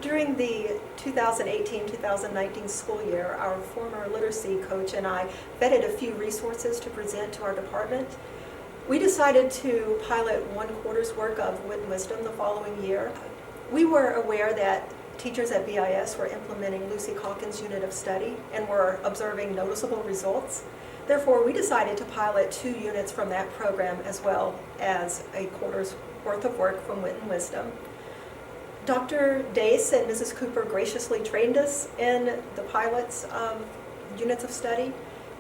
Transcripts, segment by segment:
During the 2018-2019 school year, our former literacy coach and I vetted a few resources to present to our department. We decided to pilot one quarter's work of Wit and Wisdom the following year. We were aware that teachers at BIS were implementing Lucy Calkins' unit of study and were observing noticeable results. Therefore, we decided to pilot 2 units from that program as well as a quarter's worth of work from Wit and Wisdom. Dr. Dace and Mrs. Cooper graciously trained us in the pilots of units of study.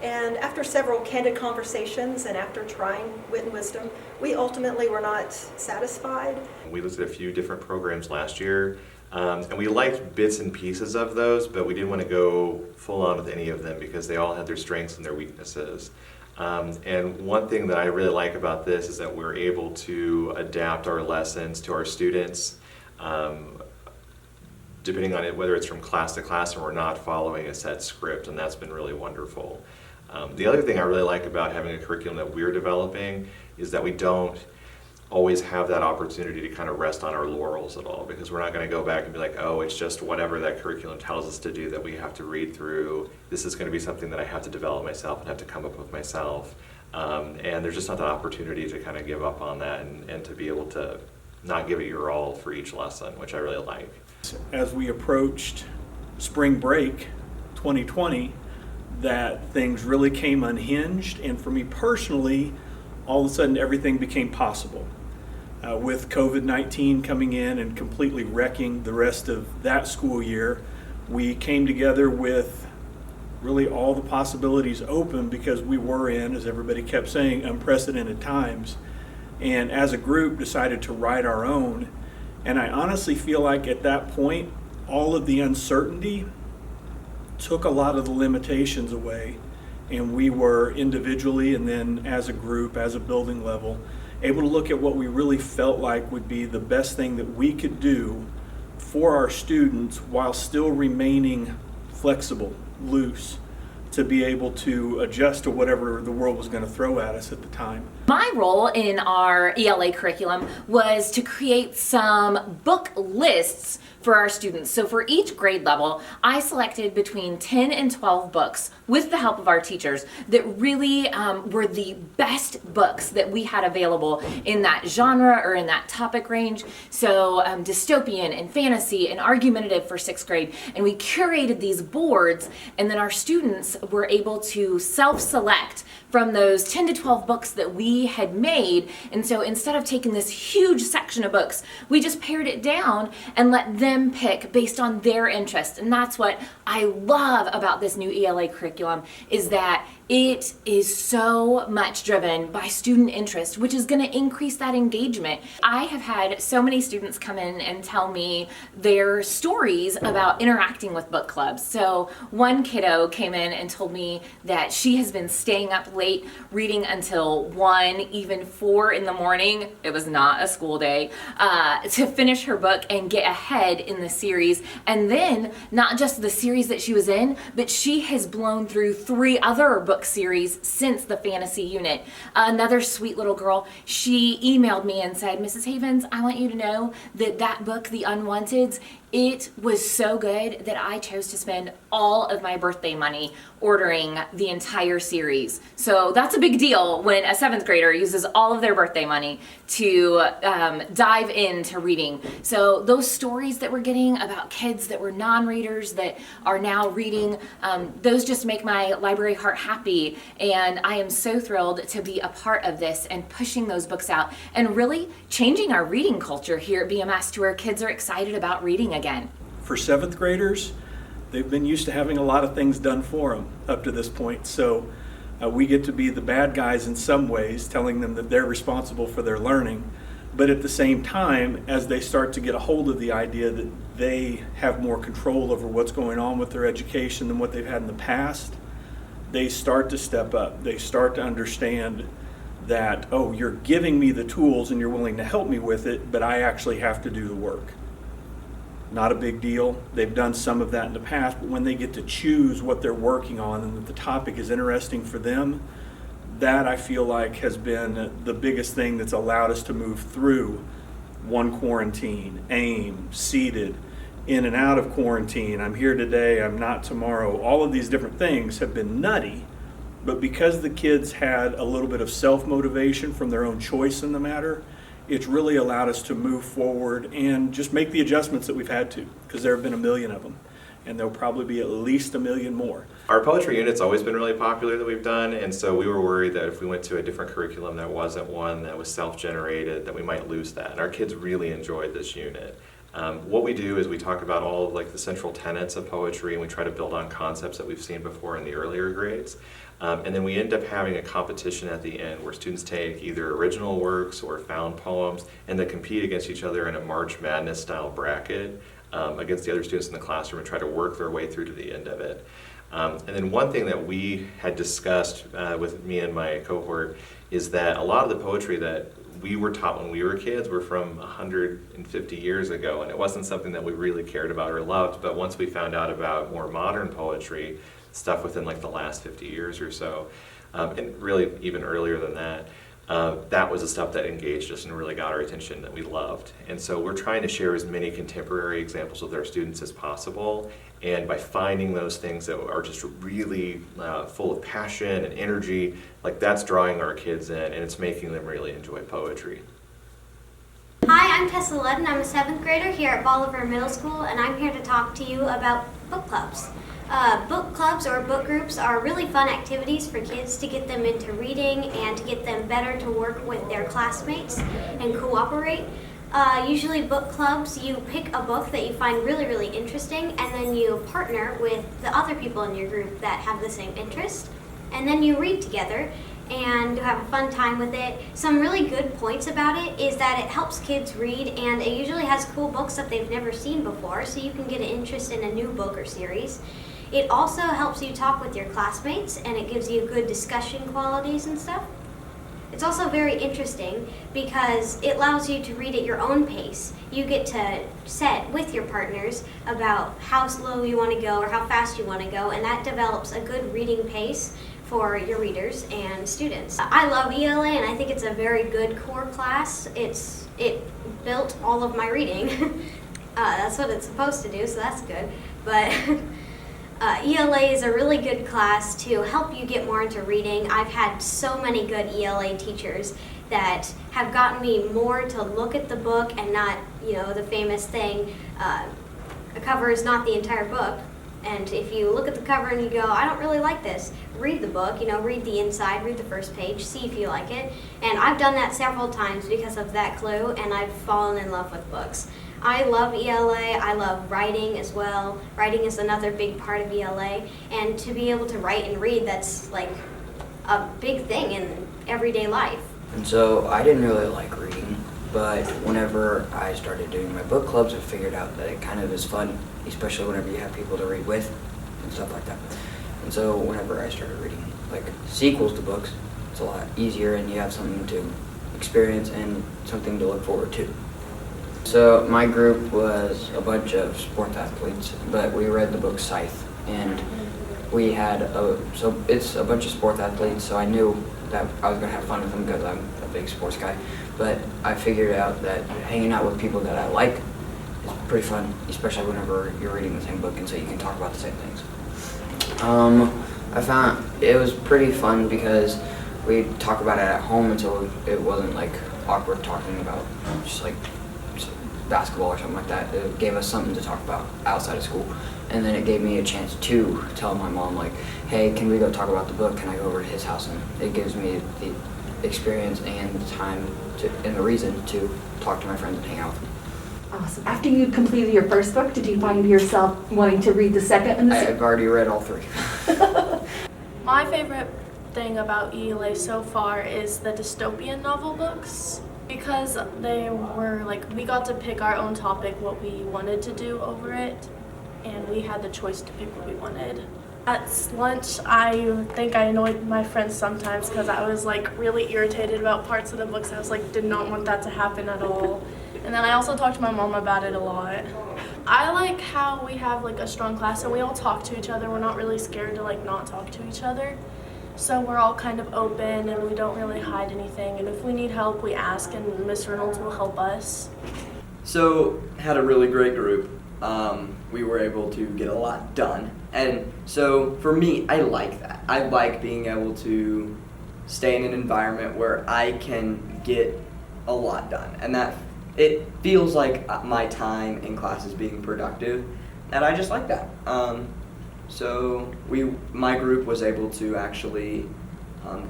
And after several candid conversations and after trying Wit and Wisdom, we ultimately were not satisfied. We looked at a few different programs last year, and we liked bits and pieces of those, but we didn't want to go full on with any of them because they all had their strengths and their weaknesses. And one thing that I really like about this is that we're able to adapt our lessons to our students, depending on it, whether it's from class to class or we're not following a set script, and that's been really wonderful. The other thing I really like about having a curriculum that we're developing is that we don't always have that opportunity to kind of rest on our laurels at all, because we're not going to go back and be like, oh, it's just whatever that curriculum tells us to do that we have to read through. This is going to be something that I have to develop myself and have to come up with myself. And there's just not that opportunity to kind of give up on that and to be able to not give it your all for each lesson, which I really like. As we approached spring break 2020, that things really came unhinged, and for me personally, all of a sudden everything became possible. With COVID-19 coming in and completely wrecking the rest of that school year, we came together with really all the possibilities open because we were in, as everybody kept saying, unprecedented times. And as a group decided to write our own. And I honestly feel like at that point, all of the uncertainty took a lot of the limitations away. And we were individually and then as a group, as a building level, able to look at what we really felt like would be the best thing that we could do for our students while still remaining flexible, loose, to be able to adjust to whatever the world was going to throw at us at the time. My role in our ELA curriculum was to create some book lists for our students. So for each grade level, I selected between 10 and 12 books with the help of our teachers that really were the best books that we had available in that genre or in that topic range. So dystopian and fantasy and argumentative for 6th grade. And we curated these boards, and then our students were able to self-select from those 10 to 12 books that we had made. And so instead of taking this huge section of books, we just pared it down and let them pick based on their interest. And that's what I love about this new ELA curriculum, is that it is so much driven by student interest, which is going to increase that engagement. I have had so many students come in and tell me their stories about interacting with book clubs. So one kiddo came in and told me that she has been staying up late reading until 1, even 4 in the morning. It was not a school day, to finish her book and get ahead in the series. And then not just the series that she was in, but she has blown through 3 other book series since the fantasy unit. Another sweet little girl, she emailed me and said, Mrs. Havens, I want you to know that that book, The Unwanteds, it was so good that I chose to spend all of my birthday money ordering the entire series. So that's a big deal when a 7th grader uses all of their birthday money to dive into reading. So those stories that we're getting about kids that were non-readers that are now reading, those just make my library heart happy. And I am so thrilled to be a part of this and pushing those books out and really changing our reading culture here at BMS to where kids are excited about reading again. For 7th graders, they've been used to having a lot of things done for them up to this point. So we get to be the bad guys in some ways, telling them that they're responsible for their learning. But at the same time, as they start to get a hold of the idea that they have more control over what's going on with their education than what they've had in the past, they start to step up. They start to understand that, oh, you're giving me the tools and you're willing to help me with it, but I actually have to do the work. Not a big deal. They've done some of that in the past, but when they get to choose what they're working on and that the topic is interesting for them, that I feel like has been the biggest thing that's allowed us to move through one quarantine, AIM, seated, in and out of quarantine. I'm here today, I'm not tomorrow. All of these different things have been nutty. But because the kids had a little bit of self-motivation from their own choice in the matter, it's really allowed us to move forward and just make the adjustments that we've had to, because there have been a million of them, and there'll probably be at least a million more. Our poetry unit's always been really popular that we've done, and so we were worried that if we went to a different curriculum that wasn't one that was self-generated, that we might lose that. And our kids really enjoyed this unit. What we do is we talk about all of like the central tenets of poetry, and we try to build on concepts that we've seen before in the earlier grades. And then we end up having a competition at the end where students take either original works or found poems, and they compete against each other in a March Madness style bracket against the other students in the classroom and try to work their way through to the end of it. And then one thing that we had discussed with me and my cohort is that a lot of the poetry that we were taught when we were kids were from 150 years ago, and it wasn't something that we really cared about or loved. But once we found out about more modern poetry, stuff within like the last 50 years or so, and really even earlier than that, that was the stuff that engaged us and really got our attention that we loved. And so we're trying to share as many contemporary examples with our students as possible. And by finding those things that are just really full of passion and energy, like that's drawing our kids in, and it's making them really enjoy poetry. Hi, I'm Tessa Ludden. I'm a 7th grader here at Bolivar Middle School, and I'm here to talk to you about book clubs. Book clubs or book groups are really fun activities for kids to get them into reading and to get them better to work with their classmates and cooperate. Usually book clubs, you pick a book that you find really, really interesting, and then you partner with the other people in your group that have the same interest, and then you read together and you have a fun time with it. Some really good points about it is that it helps kids read, and it usually has cool books that they've never seen before, so you can get an interest in a new book or series. It also helps you talk with your classmates, and it gives you good discussion qualities and stuff. It's also very interesting because it allows you to read at your own pace. You get to set with your partners about how slow you want to go or how fast you want to go, and that develops a good reading pace for your readers and students. I love ELA, and I think it's a very good core class. It built all of my reading. That's what it's supposed to do, so that's good. But ELA is a really good class to help you get more into reading. I've had so many good ELA teachers that have gotten me more to look at the book and not, the famous thing, a cover is not the entire book. And if you look at the cover and you go, I don't really like this, read the book, read the inside, read the first page, see if you like it. And I've done that several times because of that clue, and I've fallen in love with books. I love ELA, I love writing as well. Writing is another big part of ELA, and to be able to write and read, that's like a big thing in everyday life. And so I didn't really like reading, but whenever I started doing my book clubs, I figured out that it kind of is fun, especially whenever you have people to read with and stuff like that. And so whenever I started reading like sequels to books, it's a lot easier and you have something to experience and something to look forward to. So my group was a bunch of sports athletes, but we read the book Scythe, and we had so it's a bunch of sports athletes, so I knew that I was gonna have fun with them because I'm a big sports guy. But I figured out that hanging out with people that I like is pretty fun, especially whenever you're reading the same book and so you can talk about the same things. I found it was pretty fun because we talk about it at home, and so it wasn't like awkward talking about just like basketball or something like that. It gave us something to talk about outside of school, and then it gave me a chance to tell my mom, like, hey, can we go talk about the book? Can I go over to his house? And it gives me the experience and the time and the reason to talk to my friends and hang out with them. Awesome. After you completed your first book, did you find yourself wanting to read the second and the I've already read all three. My favorite thing about ELA so far is the dystopian novel books, because they were like, we got to pick our own topic, what we wanted to do over it, and we had the choice to pick what we wanted. At lunch, I think I annoyed my friends sometimes because I was like really irritated about parts of the books. I was like, did not want that to happen at all. And then I also talked to my mom about it a lot. I like how we have like a strong class and we all talk to each other. We're not really scared to like not talk to each other. So we're all kind of open and we don't really hide anything. And if we need help, we ask, and Miss Reynolds will help us. So, had a really great group. we were able to get a lot done. And so for me, I like that. I like being able to stay in an environment where I can get a lot done, and that it feels like my time in class is being productive, and I just like that. So my group was able to actually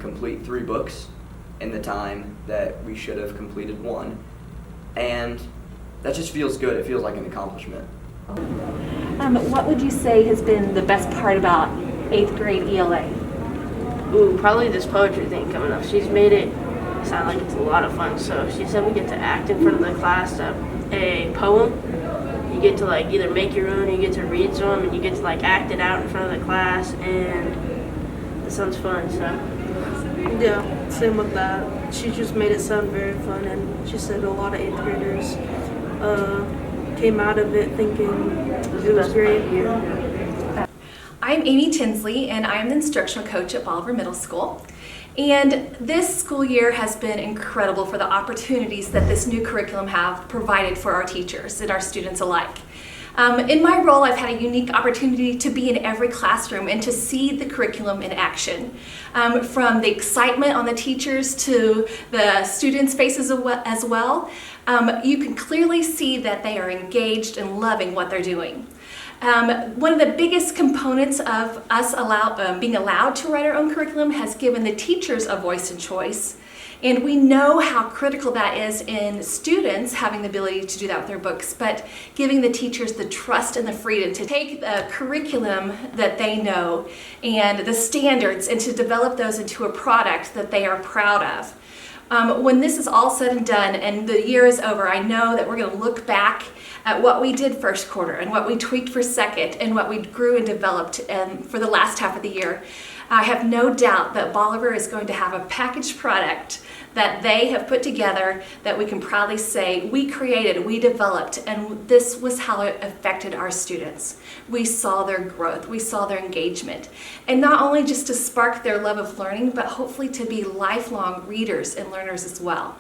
complete 3 books in the time that we should have completed 1, and that just feels good. It feels like an accomplishment. What would you say has been the best part about 8th grade ELA? Ooh, probably this poetry thing coming up. She's made it sound like it's a lot of fun. So she said we get to act in front of the class a poem. You get to like either make your own, or you get to read some, and you get to like act it out in front of the class, and it sounds fun. So yeah, same with that. She just made it sound very fun, and she said a lot of 8th graders came out of it thinking it was great. I'm Amy Tinsley, and I'm the instructional coach at Bolivar Middle School. And this school year has been incredible for the opportunities that this new curriculum have provided for our teachers and our students alike. In my role, I've had a unique opportunity to be in every classroom and to see the curriculum in action. From the excitement on the teachers to the students' faces as well, you can clearly see that they are engaged and loving what they're doing. One of the biggest components of us being allowed to write our own curriculum has given the teachers a voice and choice. And we know how critical that is in students having the ability to do that with their books, but giving the teachers the trust and the freedom to take the curriculum that they know and the standards and to develop those into a product that they are proud of. When this is all said and done and the year is over, I know that we're going to look back at what we did first quarter and what we tweaked for second and what we grew and developed for the last half of the year. I have no doubt that Bolivar is going to have a packaged product that they have put together that we can proudly say we created, we developed, and this was how it affected our students. We saw their growth, we saw their engagement, and not only just to spark their love of learning, but hopefully to be lifelong readers and learners as well.